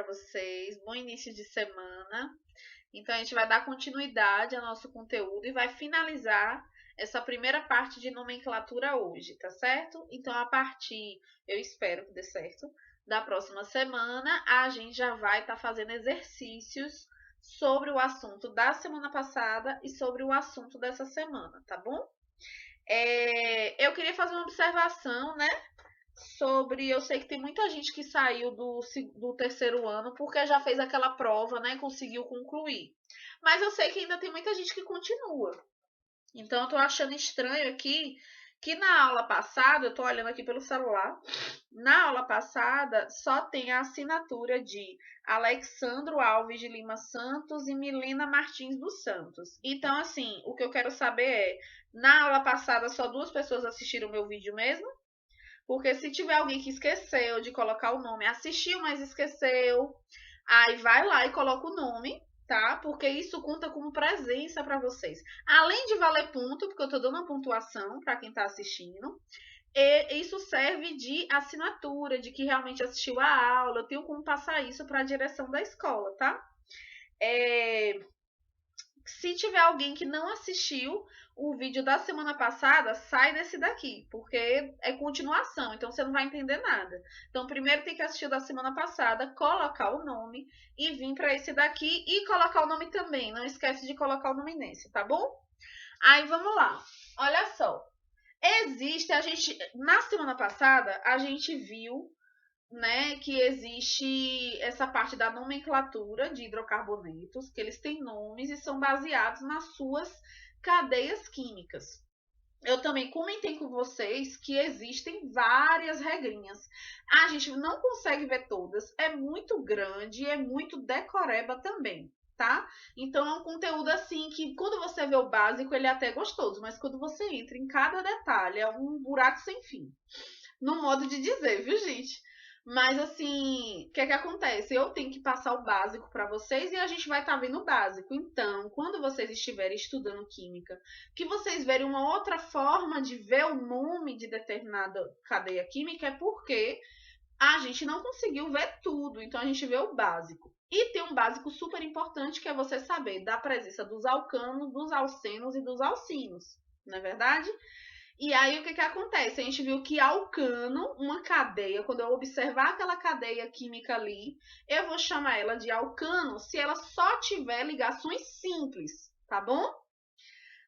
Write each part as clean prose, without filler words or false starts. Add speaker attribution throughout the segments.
Speaker 1: para vocês, bom início de semana. Então, a gente vai dar continuidade ao nosso conteúdo e vai finalizar essa primeira parte de nomenclatura hoje, tá certo? Então, a partir, eu espero que dê certo, da próxima semana, a gente já vai estar fazendo exercícios sobre o assunto da semana passada e sobre o assunto dessa semana, tá bom? Eu queria fazer uma observação, né? Eu sei que tem muita gente que saiu do terceiro ano porque já fez aquela prova, né? Conseguiu concluir. Mas eu sei que ainda tem muita gente que continua. Então eu tô achando estranho aqui que na aula passada, eu tô olhando aqui pelo celular, na aula passada só tem a assinatura de Alexandro Alves de Lima Santos e Milena Martins dos Santos. Então, assim, o que eu quero saber é, na aula passada só 2 pessoas assistiram o meu vídeo mesmo? Porque se tiver alguém que esqueceu de colocar o nome, assistiu, mas esqueceu, aí vai lá e coloca o nome, tá? Porque isso conta como presença para vocês. Além de valer ponto, porque eu tô dando uma pontuação para quem tá assistindo, e isso serve de assinatura, de que realmente assistiu a aula. Eu tenho como passar isso para a direção da escola, tá? Se tiver alguém que não assistiu o vídeo da semana passada, sai desse daqui, porque é continuação, então você não vai entender nada. Então, primeiro tem que assistir o da semana passada, colocar o nome e vir para esse daqui e colocar o nome também. Não esquece de colocar o nome nesse, tá bom? Aí vamos lá. Olha só. Na semana passada, a gente viu, né, que existe essa parte da nomenclatura de hidrocarbonetos, que eles têm nomes e são baseados nas suas cadeias químicas. Eu também comentei com vocês que existem várias regrinhas. A gente não consegue ver todas, é muito grande, é muito decoreba também, tá? Então é um conteúdo assim que quando você vê o básico ele é até gostoso, mas quando você entra em cada detalhe é um buraco sem fim. No modo de dizer, viu, gente? Mas assim, o que é que acontece? Eu tenho que passar o básico para vocês e a gente vai estar vendo o básico. Então, quando vocês estiverem estudando química, que vocês verem uma outra forma de ver o nome de determinada cadeia química, é porque a gente não conseguiu ver tudo. Então, a gente vê o básico. E tem um básico super importante que é você saber da presença dos alcanos, dos alcenos e dos alcinos. Não é verdade? E aí, o que acontece? A gente viu que alcano, uma cadeia, quando eu observar aquela cadeia química ali, eu vou chamar ela de alcano se ela só tiver ligações simples, tá bom?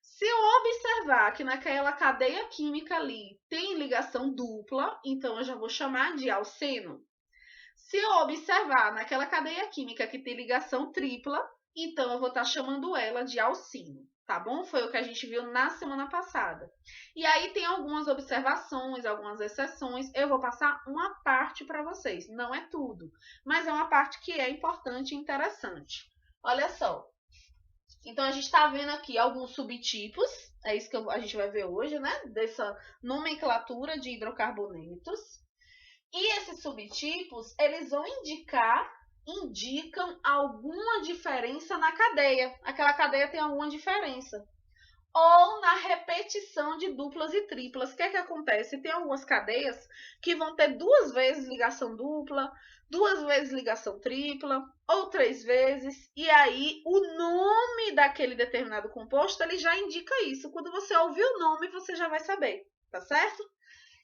Speaker 1: Se eu observar que naquela cadeia química ali tem ligação dupla, então eu já vou chamar de alceno. Se eu observar naquela cadeia química que tem ligação tripla, então eu vou estar chamando ela de alcino, tá bom? Foi o que a gente viu na semana passada. E aí tem algumas observações, algumas exceções. Eu vou passar uma parte para vocês, não é tudo, mas é uma parte que é importante e interessante. Olha só. Então a gente está vendo aqui alguns subtipos, é isso que a gente vai ver hoje, né? Dessa nomenclatura de hidrocarbonetos. E esses subtipos, eles vão indicam alguma diferença na cadeia. Aquela cadeia tem alguma diferença. Ou na repetição de duplas e triplas. O que é que acontece? Tem algumas cadeias que vão ter 2 vezes ligação dupla, 2 vezes ligação tripla, ou 3 vezes. E aí, o nome daquele determinado composto, ele já indica isso. Quando você ouvir o nome, você já vai saber, tá certo?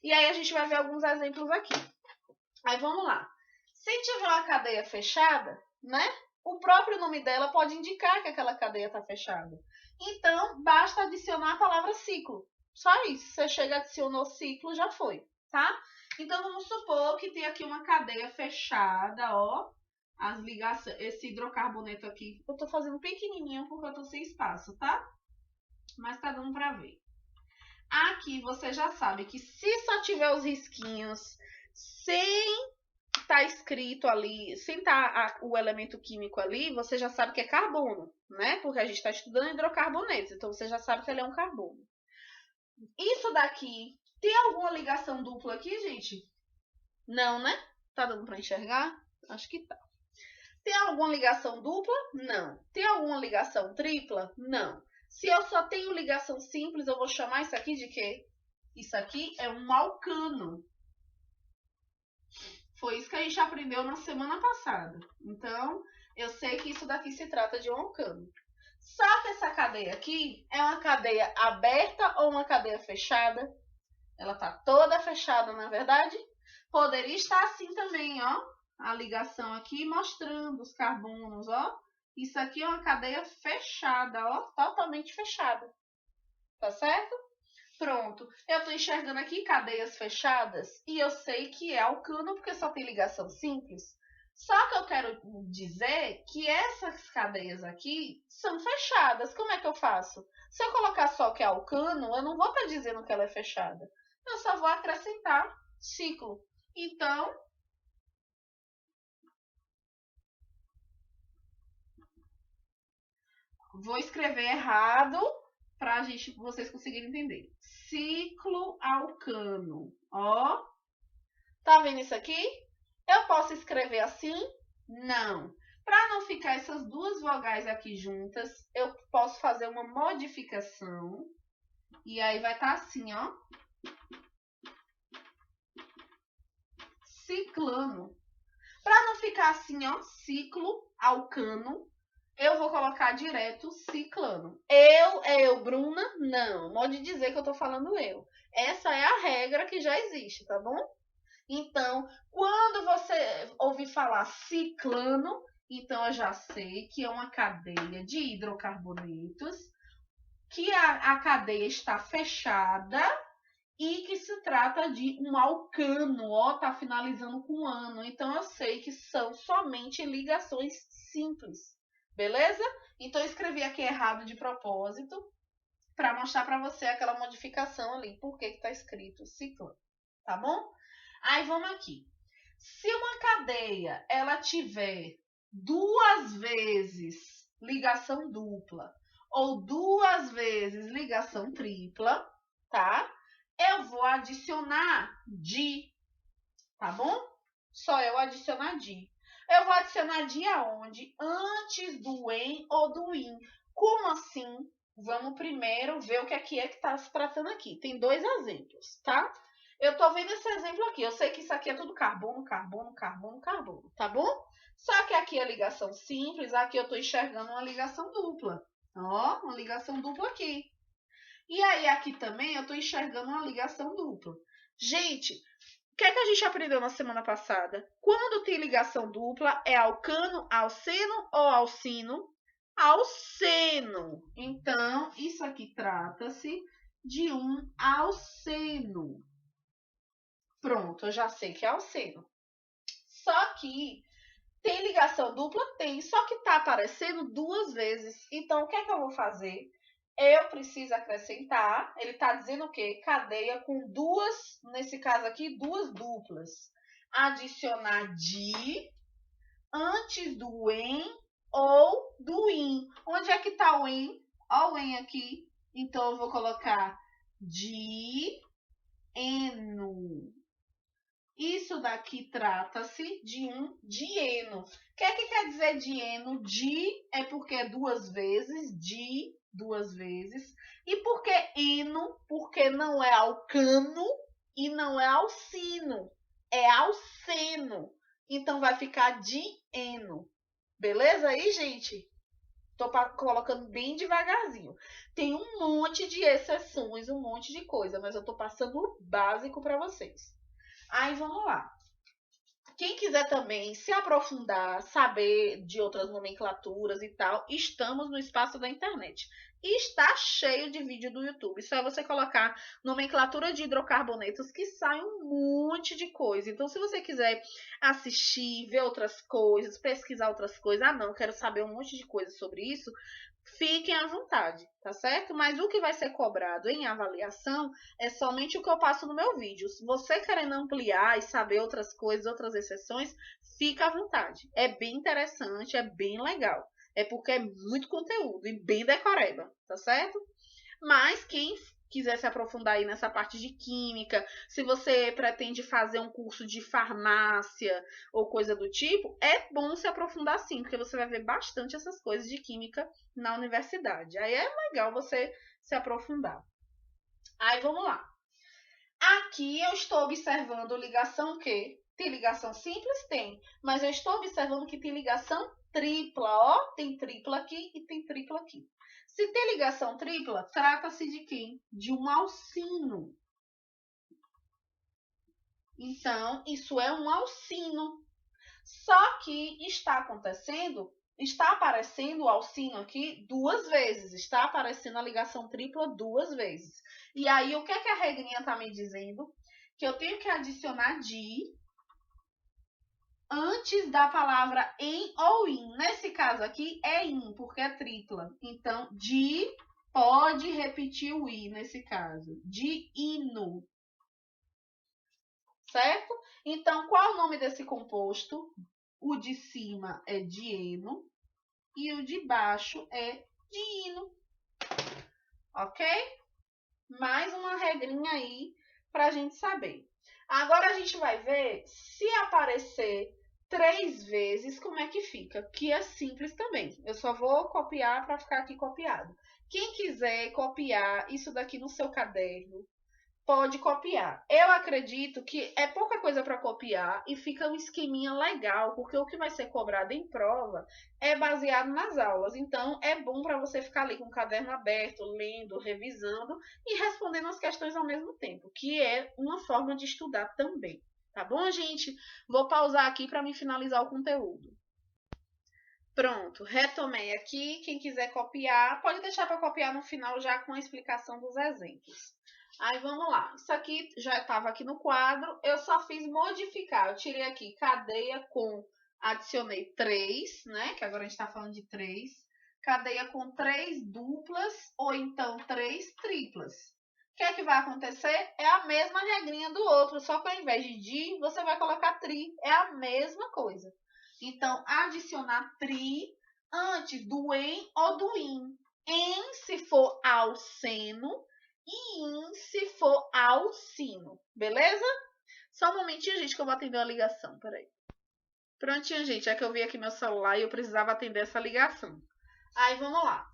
Speaker 1: E aí, a gente vai ver alguns exemplos aqui. Aí vamos lá. Se tiver uma cadeia fechada, né? O próprio nome dela pode indicar que aquela cadeia está fechada. Então, basta adicionar a palavra ciclo. Só isso. Você chega, adicionou ciclo, já foi, tá? Então, vamos supor que tem aqui uma cadeia fechada, ó. As ligações, esse hidrocarboneto aqui, eu tô fazendo pequenininho porque eu tô sem espaço, tá? Mas tá dando pra ver. Aqui você já sabe que se só tiver os risquinhos sem tá escrito ali, sem estar o elemento químico ali, você já sabe que é carbono, né? Porque a gente está estudando hidrocarbonetos, então você já sabe que ele é um carbono. Isso daqui, tem alguma ligação dupla aqui, gente? Não, né? Tá dando para enxergar? Acho que tá. Tem alguma ligação dupla? Não. Tem alguma ligação tripla? Não. Se eu só tenho ligação simples, eu vou chamar isso aqui de quê? Isso aqui é um alcano. Foi isso que a gente aprendeu na semana passada. Então, eu sei que isso daqui se trata de um alcano. Só que essa cadeia aqui é uma cadeia aberta ou uma cadeia fechada? Ela está toda fechada, na verdade? Poderia estar assim também, ó. A ligação aqui mostrando os carbonos, ó. Isso aqui é uma cadeia fechada, ó. Totalmente fechada. Tá certo? Pronto. Eu estou enxergando aqui cadeias fechadas e eu sei que é alcano porque só tem ligação simples. Só que eu quero dizer que essas cadeias aqui são fechadas. Como é que eu faço? Se eu colocar só que é alcano, eu não vou estar dizendo que ela é fechada. Eu só vou acrescentar ciclo. Então, vou escrever errado para vocês conseguirem entender. Ciclo alcano. Ó, tá vendo isso aqui? Eu posso escrever assim? Não. Para não ficar essas duas vogais aqui juntas, eu posso fazer uma modificação. E aí vai estar assim, ó. Ciclano. Para não ficar assim, ó, ciclo alcano, eu vou colocar direto ciclano. Eu, Bruna? Não. Pode dizer que eu tô falando eu. Essa é a regra que já existe, tá bom? Então, quando você ouvir falar ciclano, então eu já sei que é uma cadeia de hidrocarbonetos, que a cadeia está fechada e que se trata de um alcano, ó, tá finalizando com ano. Então eu sei que são somente ligações simples, beleza? Então eu escrevi aqui errado de propósito para mostrar para você aquela modificação ali, por que está escrito ciclano, tá bom? Aí vamos aqui. Se uma cadeia ela tiver duas vezes ligação dupla ou duas vezes ligação tripla, tá? Eu vou adicionar de, tá bom? Só eu adicionar de. Eu vou adicionar de aonde? Antes do em ou do in. Como assim? Vamos primeiro ver o que aqui é que está se tratando aqui. Tem dois exemplos, tá? Eu tô vendo esse exemplo aqui. Eu sei que isso aqui é tudo carbono, carbono, carbono, carbono, tá bom? Só que aqui é ligação simples, aqui eu tô enxergando uma ligação dupla. Ó, uma ligação dupla aqui. E aí aqui também eu tô enxergando uma ligação dupla. Gente, o que é que a gente aprendeu na semana passada? Quando tem ligação dupla, é alcano, alceno ou alcino? Alceno. Então, isso aqui trata-se de um alceno. Pronto, eu já sei que é alceno. Só que tem ligação dupla? Tem, só que tá aparecendo duas vezes. Então, o que é que eu vou fazer? Eu preciso acrescentar, ele tá dizendo o quê? Cadeia com duas, nesse caso aqui, duas duplas. Adicionar de antes do em ou do in. Onde é que tá o em? Ó o em aqui. Então, eu vou colocar de eno. Isso daqui trata-se de um dieno. O que é que quer dizer dieno? Di é porque é duas vezes, di, duas vezes. E por que eno? Porque não é alcano e não é alcino. É alceno. Então vai ficar dieno. Beleza aí, gente? Tô colocando bem devagarzinho. Tem um monte de exceções, um monte de coisa, mas eu tô passando o básico para vocês. Aí vamos lá. Quem quiser também se aprofundar, saber de outras nomenclaturas e tal, estamos no espaço da internet. E está cheio de vídeo do YouTube. Só é você colocar nomenclatura de hidrocarbonetos que sai um monte de coisa. Então, se você quiser assistir, ver outras coisas, pesquisar outras coisas, não, quero saber um monte de coisa sobre isso, fiquem à vontade, tá certo? Mas o que vai ser cobrado em avaliação é somente o que eu passo no meu vídeo. Se você querendo ampliar e saber outras coisas, outras exceções, fica à vontade. É bem interessante, é bem legal. É porque é muito conteúdo e bem decoreba, tá certo? Mas quem quiser se aprofundar aí nessa parte de química, se você pretende fazer um curso de farmácia ou coisa do tipo, é bom se aprofundar sim, porque você vai ver bastante essas coisas de química na universidade. Aí é legal você se aprofundar. Aí vamos lá. Aqui eu estou observando ligação o quê? Tem ligação simples? Tem. Mas eu estou observando que tem ligação tripla, ó. Tem tripla aqui e tem tripla aqui. Se tem ligação tripla, trata-se de quem? De um alcino. Então, isso é um alcino. Só que está aparecendo o alcino aqui 2 vezes. Está aparecendo a ligação tripla 2 vezes. E aí, o que é que a regrinha está me dizendo? Que eu tenho que adicionar de antes da palavra em ou in. Nesse caso aqui é in, porque é tripla. Então, de pode repetir o i nesse caso. De hino. Certo? Então, qual é o nome desse composto? O de cima é dieno e o de baixo é diino. Ok? Mais uma regrinha aí para a gente saber. Agora a gente vai ver se aparecer 3 vezes como é que fica, que é simples também. Eu só vou copiar para ficar aqui copiado. Quem quiser copiar isso daqui no seu caderno, pode copiar. Eu acredito que é pouca coisa para copiar e fica um esqueminha legal, porque o que vai ser cobrado em prova é baseado nas aulas. Então, é bom para você ficar ali com o caderno aberto, lendo, revisando e respondendo as questões ao mesmo tempo, que é uma forma de estudar também. Tá bom, gente? Vou pausar aqui para me finalizar o conteúdo. Pronto, retomei aqui. Quem quiser copiar, pode deixar para copiar no final já com a explicação dos exemplos. Aí, vamos lá. Isso aqui já estava aqui no quadro. Eu só fiz modificar. Eu tirei aqui cadeia com... Adicionei 3, né? Que agora a gente está falando de 3. Cadeia com 3 duplas ou então 3 triplas. O que é que vai acontecer? É a mesma regrinha do outro, só que ao invés de di, você vai colocar tri. É a mesma coisa. Então, adicionar tri antes do em ou do in. Em, se for alceno, e in se for alcino, beleza? Só um momentinho, gente, que eu vou atender uma ligação, peraí. Prontinho, gente, é que eu vi aqui meu celular e eu precisava atender essa ligação. Aí, vamos lá.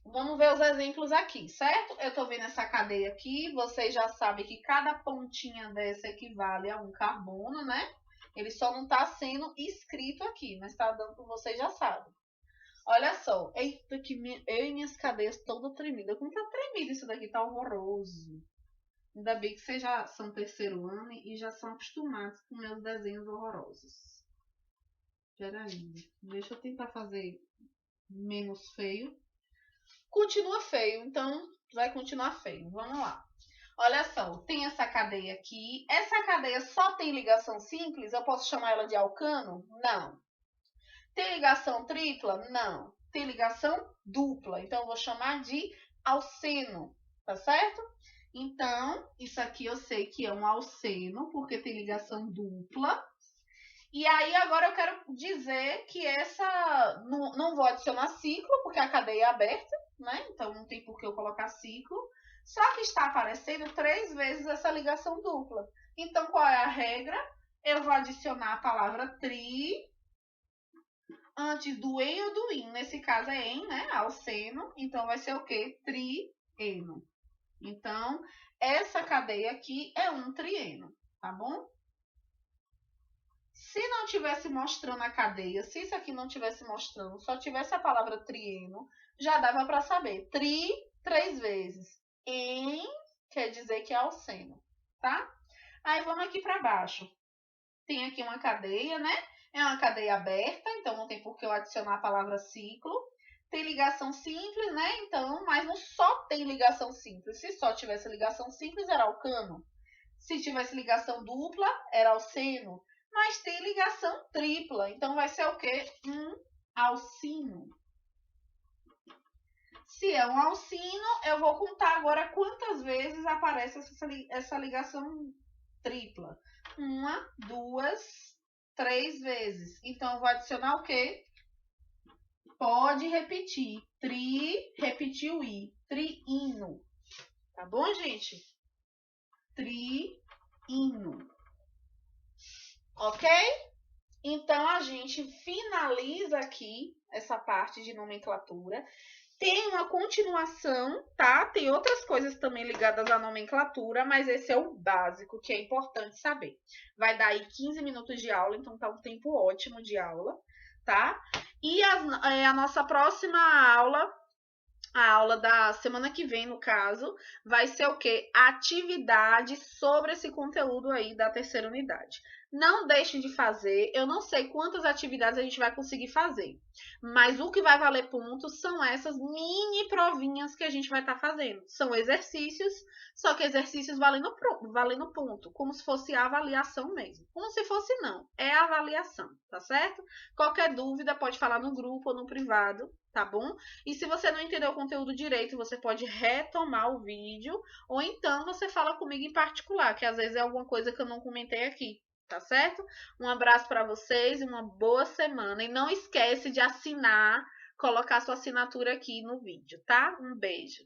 Speaker 1: Vamos ver os exemplos aqui, certo? Eu tô vendo essa cadeia aqui, vocês já sabem que cada pontinha dessa equivale a um carbono, né? Ele só não tá sendo escrito aqui, mas tá dando para vocês já sabem. Olha só, eita, que eu e minhas cadeias toda tremida. Como tá tremido isso daqui, tá horroroso. Ainda bem que vocês já são terceiro ano e já são acostumados com meus desenhos horrorosos. Peraí, deixa eu tentar fazer menos feio. Continua feio, então vai continuar feio. Vamos lá. Olha só, tem essa cadeia aqui. Essa cadeia só tem ligação simples? Eu posso chamar ela de alcano? Não. Tem ligação tripla? Não. Tem ligação dupla. Então, eu vou chamar de alceno, tá certo? Então, isso aqui eu sei que é um alceno, porque tem ligação dupla. E aí, agora eu quero dizer que essa... Não vou adicionar ciclo, porque a cadeia é aberta, né? Então, não tem por que eu colocar ciclo. Só que está aparecendo 3 vezes essa ligação dupla. Então, qual é a regra? Eu vou adicionar a palavra tri antes do em ou do in. Nesse caso é em, né? Alceno. Então, vai ser o quê? Trieno. Então, essa cadeia aqui é um trieno, tá bom? Se não tivesse mostrando a cadeia, se isso aqui não tivesse mostrando, só tivesse a palavra trieno, já dava para saber. Tri, 3 vezes. Em quer dizer que é alceno, tá? Aí, vamos aqui para baixo. Tem aqui uma cadeia, né? É uma cadeia aberta, então não tem por que eu adicionar a palavra ciclo. Tem ligação simples, né? Então, mas não só tem ligação simples. Se só tivesse ligação simples, era alcano. Se tivesse ligação dupla, era alceno. Mas tem ligação tripla, então vai ser o quê? Um alcino. Se é um alcino, eu vou contar agora quantas vezes aparece essa ligação tripla. 1, 2, 3 vezes. Então, eu vou adicionar o quê? Pode repetir. Tri, repetiu i. Triino. Tá bom, gente? Triino. Ok? Então, a gente finaliza aqui essa parte de nomenclatura. Tem uma continuação, tá? Tem outras coisas também ligadas à nomenclatura, mas esse é o básico, que é importante saber. Vai dar aí 15 minutos de aula, então tá um tempo ótimo de aula, tá? E a nossa próxima aula, a aula da semana que vem, no caso, vai ser o quê? Atividade sobre esse conteúdo aí da terceira unidade. Não deixem de fazer. Eu não sei quantas atividades a gente vai conseguir fazer, mas o que vai valer pontos são essas mini provinhas que a gente vai estar fazendo. São exercícios, só que exercícios valendo ponto, como se fosse avaliação mesmo. Como se fosse não, é avaliação, tá certo? Qualquer dúvida pode falar no grupo ou no privado, tá bom? E se você não entendeu o conteúdo direito, você pode retomar o vídeo, ou então você fala comigo em particular, que às vezes é alguma coisa que eu não comentei aqui, tá certo? Um abraço para vocês e uma boa semana. E não esquece de assinar, colocar sua assinatura aqui no vídeo, tá? Um beijo.